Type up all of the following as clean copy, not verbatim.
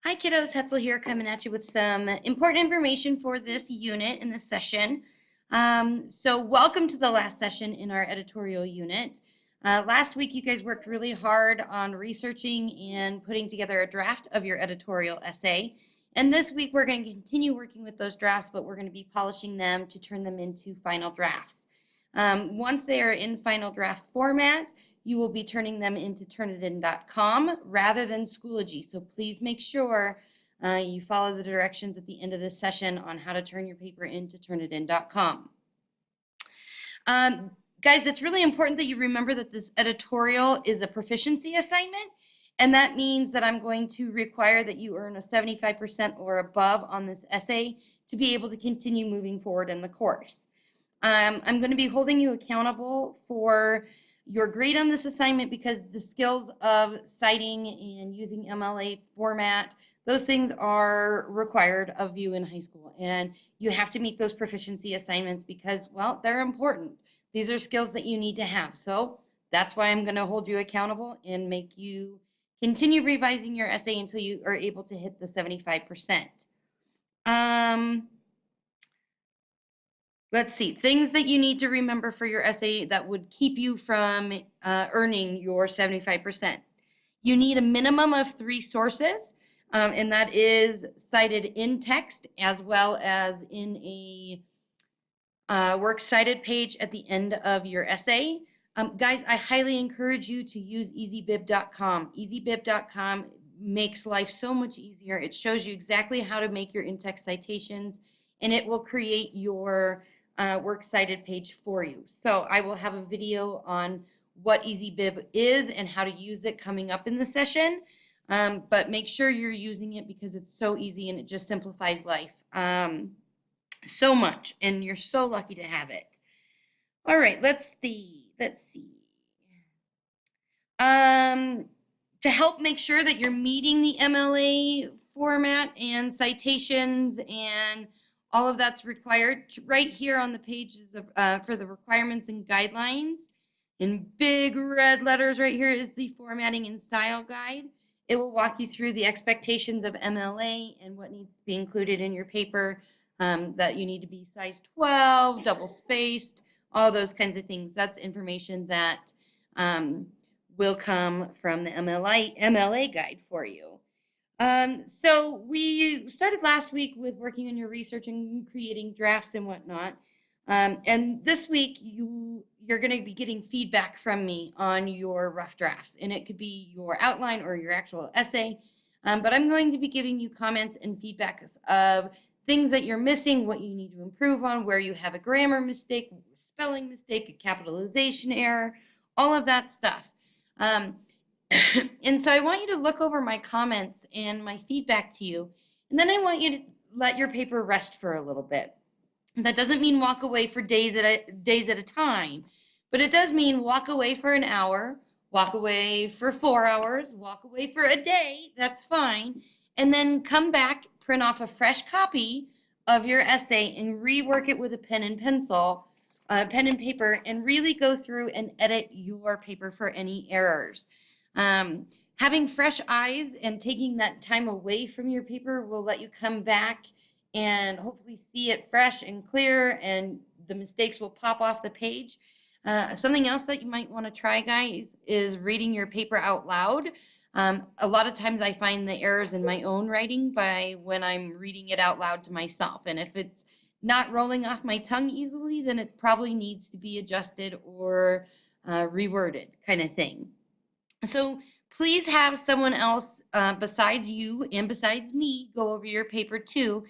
Hi kiddos, Hetzel here coming at you with some important information for this unit in this session. So welcome to the last session in our editorial unit. Last week you guys worked really hard on researching and putting together a draft of your editorial essay. And this week we're going to continue working with those drafts, but we're going to be polishing them to turn them into final drafts. Once they are in final draft format, you will be turning them into Turnitin.com rather than Schoology. So please make sure you follow the directions at the end of this session on how to turn your paper into Turnitin.com. Guys, it's really important that you remember that this editorial is a proficiency assignment, and that means that I'm going to require that you earn a 75% or above on this essay to be able to continue moving forward in the course. I'm going to be holding you accountable for your grade on this assignment because the skills of citing and using MLA format, those things are required of you in high school. And you have to meet those proficiency assignments because, well, they're important. These are skills that you need to have. So that's why I'm going to hold you accountable and make you continue revising your essay until you are able to hit the 75%. Let's see, things that you need to remember for your essay that would keep you from earning your 75%. You need a minimum of 3 sources, and that is cited in text as well as in a works cited page at the end of your essay. Guys, I highly encourage you to use ezbib.com. ezbib.com makes life so much easier. It shows you exactly how to make your in-text citations, and it will create your works cited page for you. So I will have a video on what ezbib is and how to use it coming up in the session. But make sure you're using it because it's so easy and it just simplifies life so much, and you're so lucky to have it. All right, let's see. To help make sure that you're meeting the MLA format and citations and all of that's required, right here on the pages of, for the requirements and guidelines, in big red letters right here is the formatting and style guide. It will walk you through the expectations of MLA and what needs to be included in your paper, that you need to be size 12, double spaced, all those kinds of things. That's information that will come from the MLA guide for you. So we started last week with working on your research and creating drafts and whatnot. And this week you're going to be getting feedback from me on your rough drafts, and it could be your outline or your actual essay. But I'm going to be giving you comments and feedbacks of things that you're missing, what you need to improve on, where you have a grammar mistake, spelling mistake, a capitalization error, all of that stuff. And so I want you to look over my comments and my feedback to you, and then I want you to let your paper rest for a little bit. That doesn't mean walk away for days at a time, but it does mean walk away for an hour, walk away for 4 hours, walk away for a day, that's fine, and then come back, print off a fresh copy of your essay and rework it with a pen and pencil, pen and paper, and really go through and edit your paper for any errors. Having fresh eyes and taking that time away from your paper will let you come back and hopefully see it fresh and clear, and the mistakes will pop off the page. Something else that you might want to try, guys, is reading your paper out loud. A lot of times I find the errors in my own writing by when I'm reading it out loud to myself. And if it's not rolling off my tongue easily, then it probably needs to be adjusted or reworded, kind of thing. So please have someone else besides you and besides me go over your paper too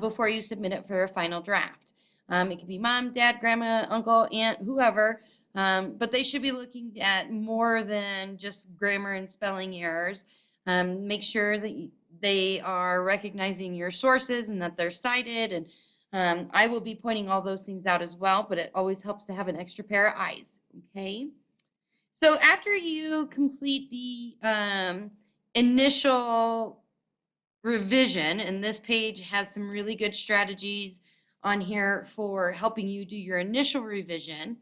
before you submit it for a final draft. It could be mom, dad, grandma, uncle, aunt, whoever, but they should be looking at more than just grammar and spelling errors. Make sure that they are recognizing your sources and that they're cited, and I will be pointing all those things out as well, but it always helps to have an extra pair of eyes, okay? So after you complete the initial revision, and this page has some really good strategies on here for helping you do your initial revision,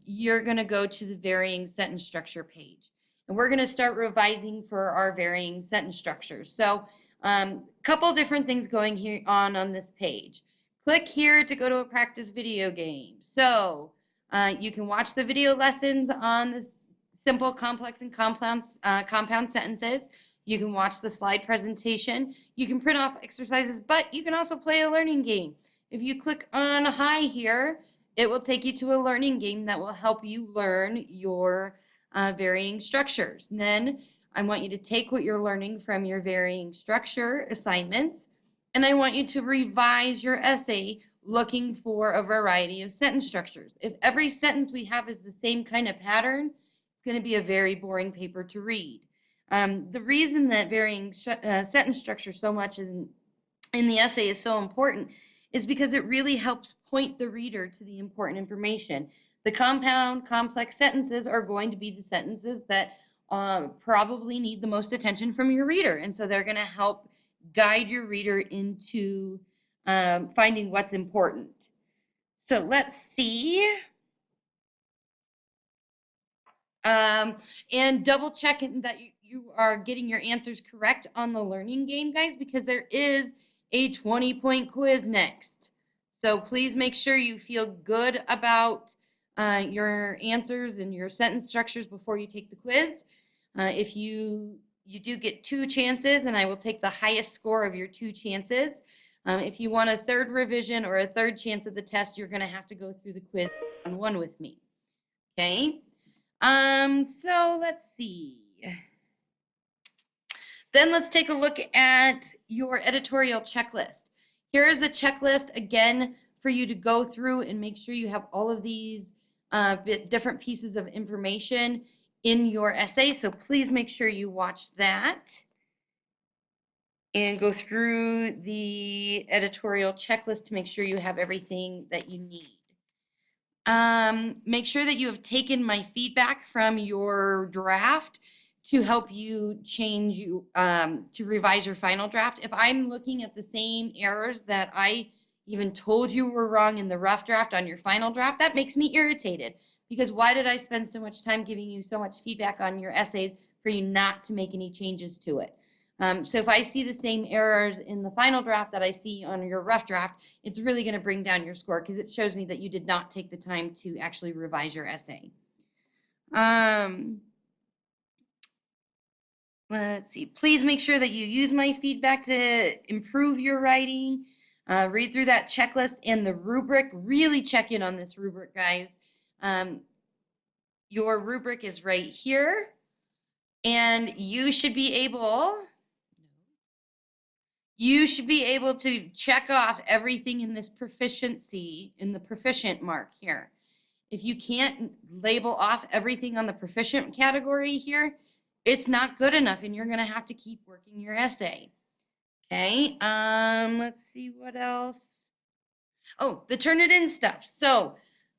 you're going to go to the varying sentence structure page. and we're going to start revising for our varying sentence structures. So couple different things going here on this page. Click here to go to a practice video game. So you can watch the video lessons on this simple, complex, and compound sentences. You can watch the slide presentation. You can print off exercises, but you can also play a learning game. If you click on Hi here, it will take you to a learning game that will help you learn your varying structures. And then I want you to take what you're learning from your varying structure assignments, and I want you to revise your essay looking for a variety of sentence structures. If every sentence we have is the same kind of pattern, it's going to be a very boring paper to read. The reason that varying sentence structure so much in the essay is so important is because it really helps point the reader to the important information. The compound, complex sentences are going to be the sentences that probably need the most attention from your reader. And so they're going to help guide your reader into finding what's important. So let's see. And double check that you are getting your answers correct on the learning game, guys, because there is a 20-point quiz next. So please make sure you feel good about your answers and your sentence structures before you take the quiz. If you do get 2 chances, and I will take the highest score of your 2 chances. If you want a 3rd revision or a 3rd chance at the test, you're going to have to go through the quiz on 1 with me. Okay? So let's see. Then let's take a look at your editorial checklist. Here is a checklist, again, for you to go through and make sure you have all of these different pieces of information in your essay. So please make sure you watch that and go through the editorial checklist to make sure you have everything that you need. Make sure that you have taken my feedback from your draft to help you change to revise your final draft. If I'm looking at the same errors that I even told you were wrong in the rough draft on your final draft, that makes me irritated, because why did I spend so much time giving you so much feedback on your essays for you not to make any changes to it? So if I see the same errors in the final draft that I see on your rough draft, it's really going to bring down your score, because it shows me that you did not take the time to actually revise your essay. Let's see. Please make sure that you use my feedback to improve your writing. Read through that checklist and the rubric. Really check in on this rubric, guys. Your rubric is right here, and you should be able to check off everything in this proficiency, in the proficient mark here. If you can't label off everything on the proficient category here, it's not good enough, and you're going to have to keep working your essay. Okay, let's see what else. Oh, the Turnitin stuff. So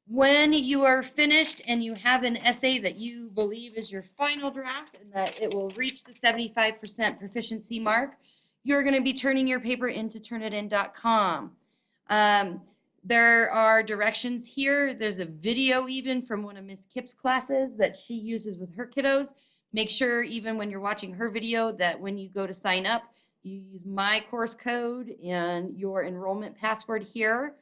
when you are finished and you have an essay that you believe is your final draft and that it will reach the 75% proficiency mark, you're going to be turning your paper into Turnitin.com. There are directions here. There's a video even from one of Miss Kipp's classes that she uses with her kiddos. Make sure even when you're watching her video that when you go to sign up, you use my course code and your enrollment password here.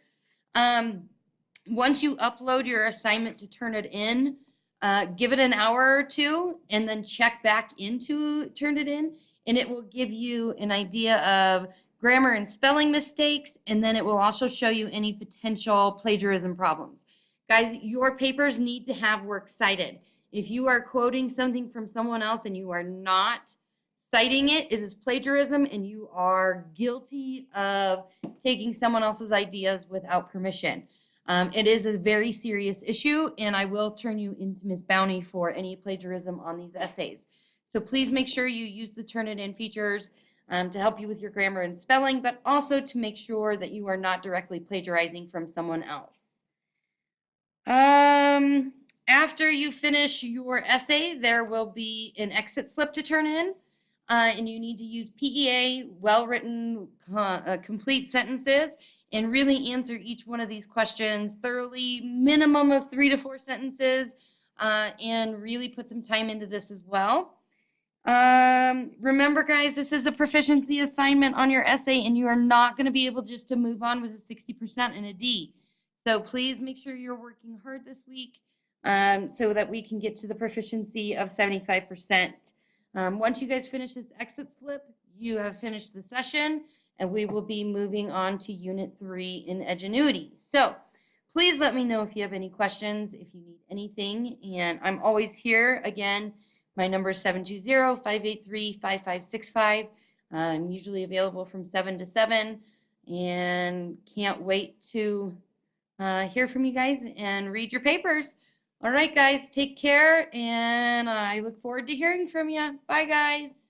Once you upload your assignment to Turnitin, give it an hour or 2 and then check back into Turnitin, and it will give you an idea of grammar and spelling mistakes, and then it will also show you any potential plagiarism problems. Guys, your papers need to have works cited. If you are quoting something from someone else and you are not citing it, it is plagiarism, and you are guilty of taking someone else's ideas without permission. It is a very serious issue, and I will turn you into Miss Bounty for any plagiarism on these essays. So please make sure you use the Turnitin features to help you with your grammar and spelling, but also to make sure that you are not directly plagiarizing from someone else. After you finish your essay, there will be an exit slip to turn in, and you need to use PEA, well-written, complete sentences, and really answer each one of these questions thoroughly, minimum of 3 to 4 sentences. and really put some time into this as well. Remember, guys, this is a proficiency assignment on your essay, and you are not going to be able just to move on with a 60% and a D. So please make sure you're working hard this week so that we can get to the proficiency of 75%. Once you guys finish this exit slip, you have finished the session, and we will be moving on to Unit 3 in Edgenuity. So please let me know if you have any questions, if you need anything, and I'm always here. Again, my number is 720-583-5565. I'm usually available from 7 to 7, and can't wait to hear from you guys and read your papers. All right, guys, take care, and I look forward to hearing from you. Bye, guys.